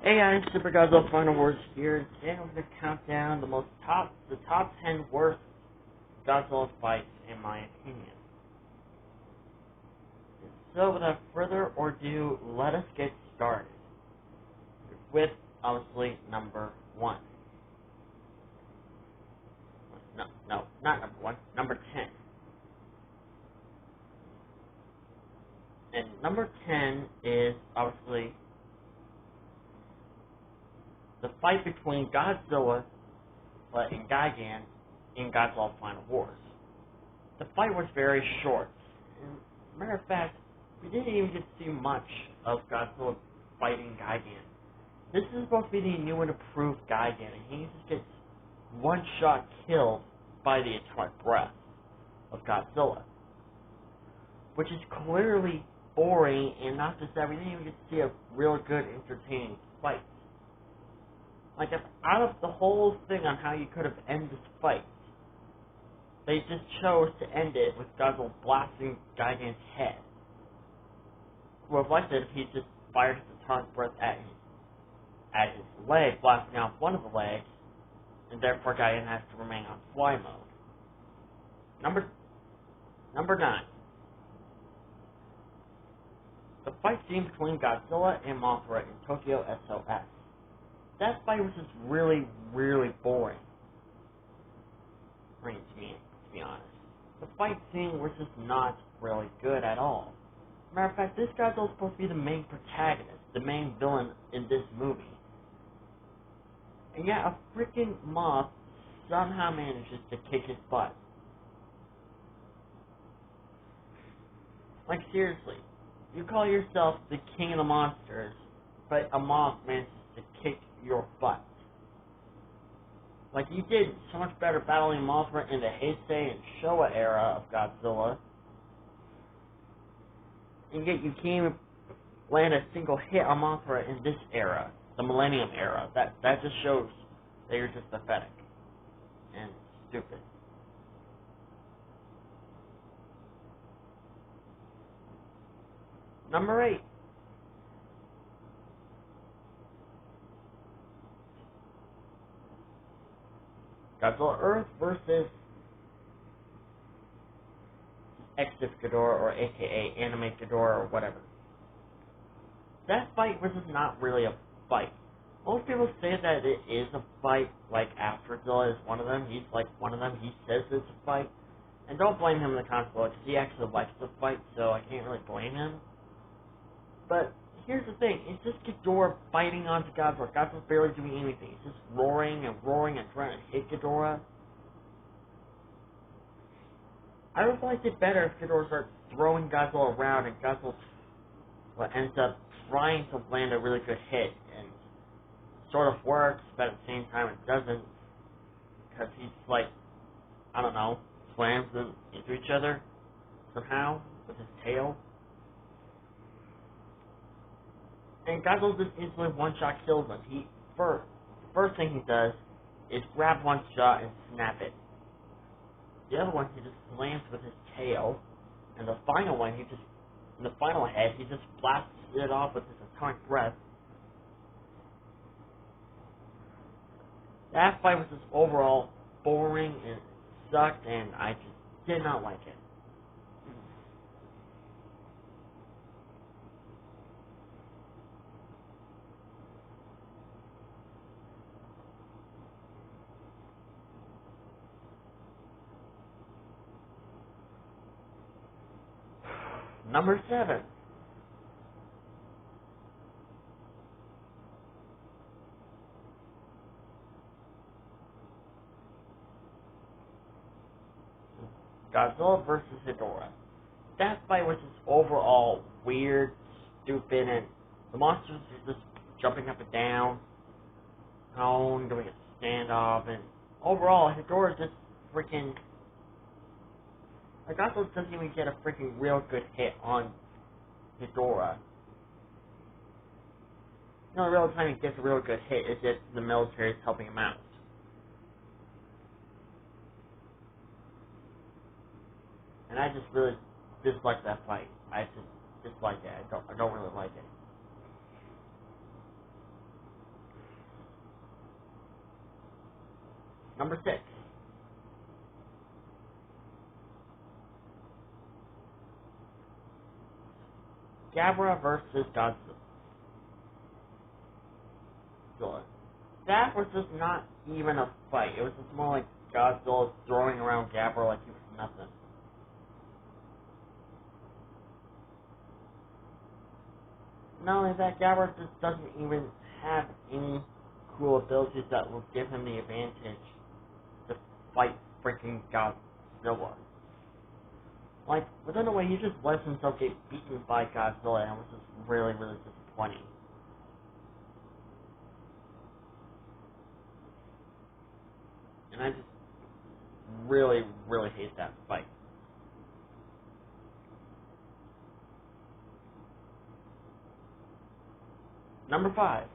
Hey guys, Super Godzilla Final Wars here. Today I'm going to count down the top 10 worst Godzilla fights in my opinion. So without further ado, let us get started with obviously number 1. No, not number 1, number 10. And number 10 is obviously the fight between Godzilla and Gigan in Godzilla Final Wars. The fight was very short. And, matter of fact, we didn't even get to see much of Godzilla fighting Gigan. This is supposed to be the new and improved Gigan, and he just gets one-shot killed by the atomic breath of Godzilla, which is clearly boring, and not just that, we didn't even get to see a real good, entertaining fight. Like, out of the whole thing on how you could have ended this fight, they just chose to end it with Godzilla blasting Gigan's head. Would have liked it if he just fired his atomic breath at his leg, blasting off one of the legs, and therefore Gigan has to remain on fly mode. Number 9. The fight scene between Godzilla and Mothra in Tokyo SOS. That fight was just really, really boring. I mean, to be honest. The fight scene was just not really good at all. Matter of fact, this Godzilla is supposed to be the main protagonist, the main villain in this movie. And yet, a freaking moth somehow manages to kick his butt. Like, seriously, you call yourself the king of the monsters, but a moth manages to kick your butt. Like, you did so much better battling Mothra in the Heisei and Showa era of Godzilla, and yet you can't even land a single hit on Mothra in this era, the Millennium era. That just shows that you're just pathetic and stupid. Number 8. Godzilla Earth versus Exif Ghidorah, or aka Anime Ghidorah, or whatever. That fight was just not really a fight. Most people say that it is a fight, like after Godzilla is one of them. He's like one of them. He says it's a fight. And don't blame him in the comments below, because he actually likes the fight, so I can't really blame him. But here's the thing, it's just Ghidorah biting onto Godzilla. Godzilla's barely doing anything. It's just roaring and roaring and trying to hit Ghidorah. I would have liked it better if Ghidorah starts throwing Godzilla around and Godzilla ends up trying to land a really good hit, and sort of works, but at the same time it doesn't, because he's like, I don't know, slams them into each other somehow with his tail. And Godzilla just instantly one-shot kills him. First thing he does is grab one shot and snap it. The other one, he just slams with his tail. And the final one, in the final head, he just blasts it off with his atomic breath. That fight was just overall boring and sucked, and I just did not like it. Number 7. Godzilla versus Ghidorah. That fight was just overall weird, stupid, and the monsters were just jumping up and down, doing a standoff, and overall, Ghidorah just freaking... Godzilla doesn't even get a freaking real good hit on Ghidorah. The only real time he gets a real good hit is if the military is helping him out. And I just really dislike that fight. I just dislike it. I don't really like it. Number 6. Gabra versus Godzilla. That was just not even a fight. It was just more like Godzilla throwing around Gabra like he was nothing. Not only that, Gabra just doesn't even have any cool abilities that will give him the advantage to fight freaking Godzilla. Like, within a way, he just let himself get beaten by Godzilla, and it was just really, really disappointing. And I just really, really hate that fight. Number 5.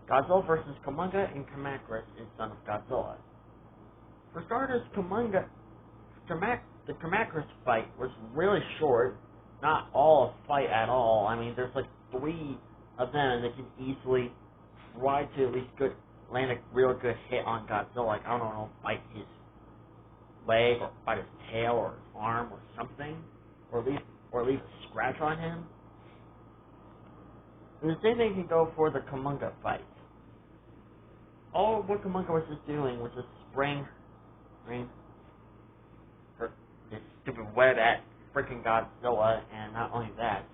Godzilla versus Kumonga and Kamacuras in Son of Godzilla. For starters, the Kamacuras fight was really short, not all a fight at all. I mean, there's like 3 of them that can easily try to at least land a real good hit on Godzilla. Like, I don't know, bite his leg or bite his tail or his arm or something, or leave a scratch on him. And the same thing can go for the Kumonga fight. All what Kumonga was just doing was just spraying this stupid web at freaking Godzilla, and not only that,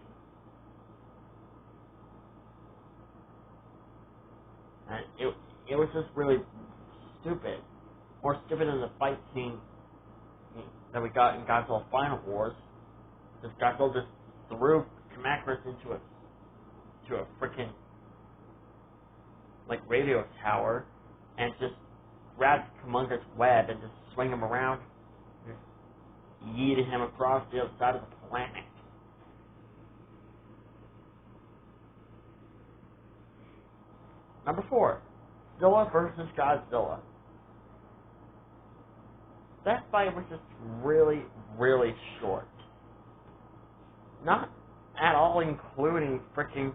it was just really stupid. More stupid than the fight scene that we got in Godzilla Final Wars. This Godzilla just threw Kamacuras into a freaking like radio tower and just grabbed Kumonga's web and just swing him around, just yeeted him across the other side of the planet. Number 4, Zilla versus Godzilla. That fight was just really, really short. Not at all including freaking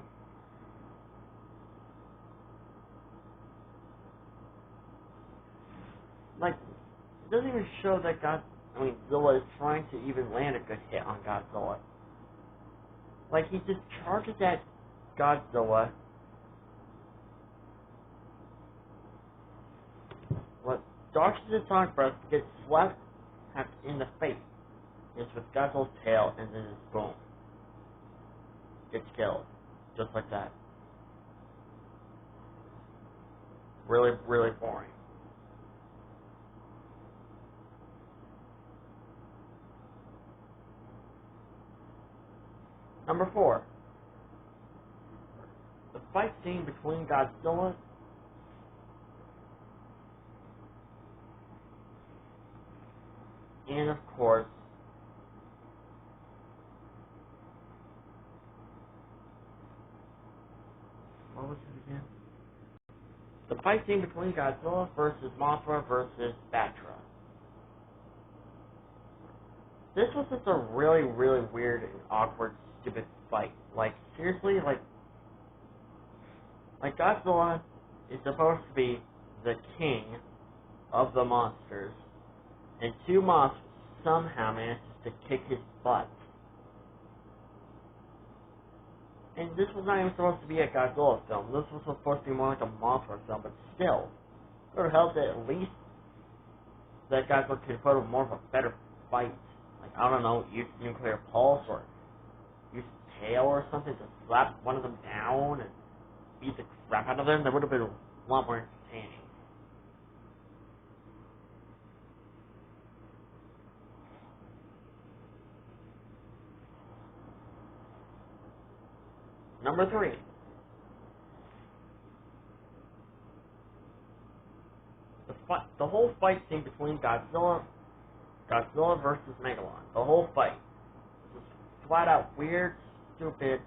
like, it doesn't even show that Zilla is trying to even land a good hit on Godzilla. Like, he just charges at Godzilla, dodges his sonic breath, gets slapped in the face. It's with Godzilla's tail, and then it's boom. Gets killed. Just like that. Really, really boring. Number 4. The fight scene between Godzilla and, of course, what was it again? The fight scene between Godzilla versus Mothra versus Batra. This was just a really, really weird and awkward, stupid fight. Like, seriously, like Godzilla is supposed to be the king of the monsters, and 2 monsters somehow manages to kick his butt. And this was not even supposed to be a Godzilla film. This was supposed to be more like a Mothra film, but still, it would have helped that at least that Godzilla could put up more of a better fight. Like, I don't know, use nuclear pulse or use tail or something to slap one of them down and beat the crap out of them. That would have been a lot more entertaining. Number 3. The whole fight scene between Godzilla versus Megalon. The whole fight. Just flat out weird, stupid,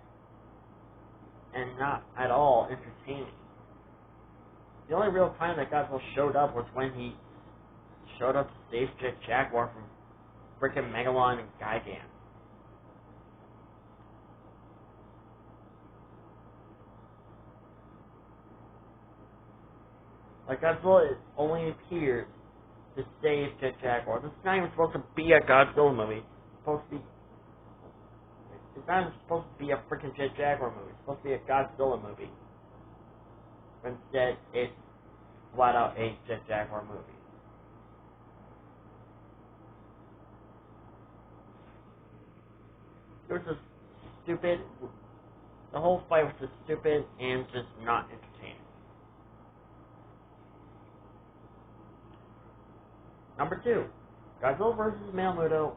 and not at all entertaining. The only real time that Godzilla showed up was when he showed up to save Jaguar from frickin' Megalon and Gigan. Like, Godzilla only appears to save Jet Jaguar. This is not even supposed to be a Godzilla movie. It's not even supposed to be a freaking Jet Jaguar movie. It's supposed to be a Godzilla movie. But instead, it's flat out a Jet Jaguar movie. It was just stupid. The whole fight was just stupid and just not entertaining. Number 2, Godzilla vs. Mamuto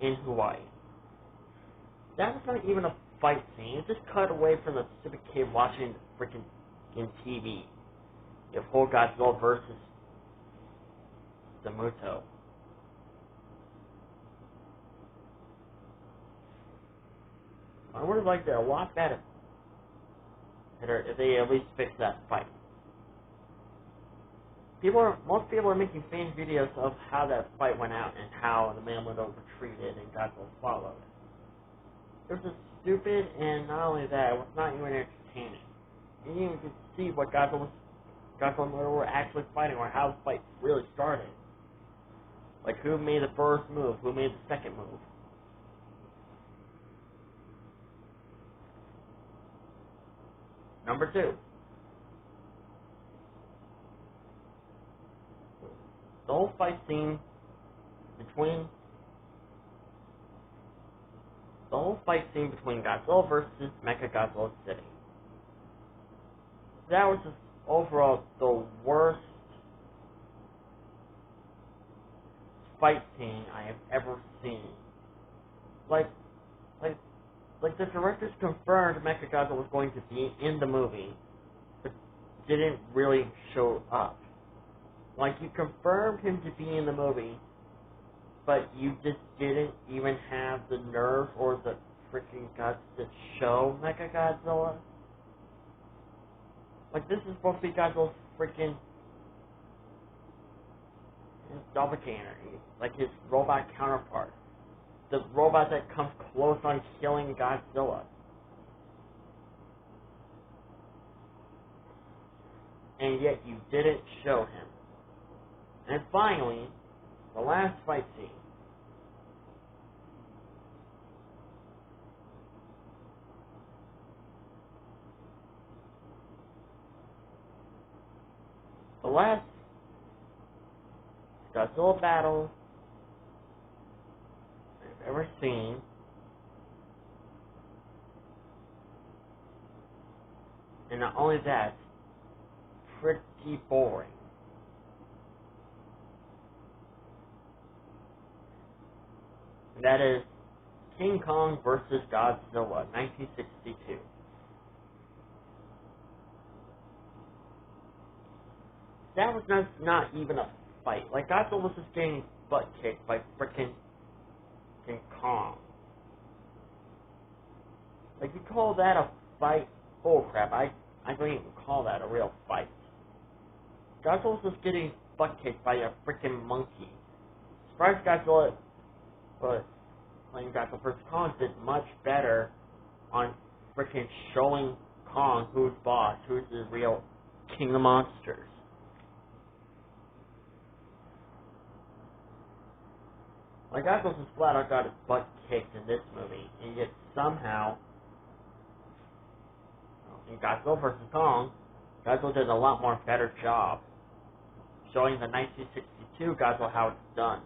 in Hawaii. That was not even a fight scene. It just cut away from the stupid kid watching the freaking TV. You have whole Godzilla versus the Muto. I would have liked it a lot better if they at least fixed that fight. Most people are making fan videos of how that fight went out and how the Mamuto retreated and Godzilla followed. It was just stupid, and not only that, it was not even entertaining. You didn't even get to see what Godzilla and Mamuto were actually fighting, or how the fight really started. Like, who made the first move, who made the second move. Number 2. The whole fight scene between Godzilla versus Mechagodzilla City. That was just overall the worst fight scene I have ever seen. Like the directors confirmed Mechagodzilla was going to be in the movie, but didn't really show up. Like, you confirmed him to be in the movie, but you just didn't even have the nerve or the freaking guts to show Mechagodzilla. Like, this is supposed to be Godzilla's freaking doppelganger, like his robot counterpart. The robot that comes close on killing Godzilla. And yet you didn't show him. And finally, the last fight scene. The last Godzilla battle I've ever seen. And not only that, pretty boring. And that is King Kong vs. Godzilla, 1962. That was not even a fight. Like, Godzilla was just getting butt kicked by frickin' King Kong. Like, you call that a fight? Bullcrap. I don't even call that a real fight. Godzilla was just getting butt kicked by a frickin' monkey. Surprised Godzilla, but playing Godzilla vs. Kong did much better on frickin' showing Kong who's boss, who's the real king of the monsters. Like, Godzilla just flat out got his butt kicked in this movie, and yet somehow, in Godzilla vs. Kong, Godzilla did a lot more better job showing the 1962 Godzilla how it's done.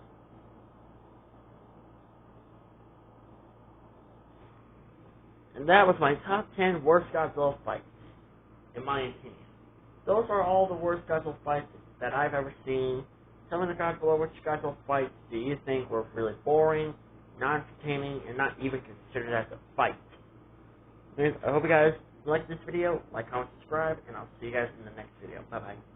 And that was my top 10 worst Godzilla fights, in my opinion. Those are all the worst Godzilla fights that I've ever seen. Tell me, which Godzilla fights do you think were really boring, not entertaining, and not even considered as a fight? And I hope you guys like this video, like, comment, subscribe, and I'll see you guys in the next video. Bye-bye.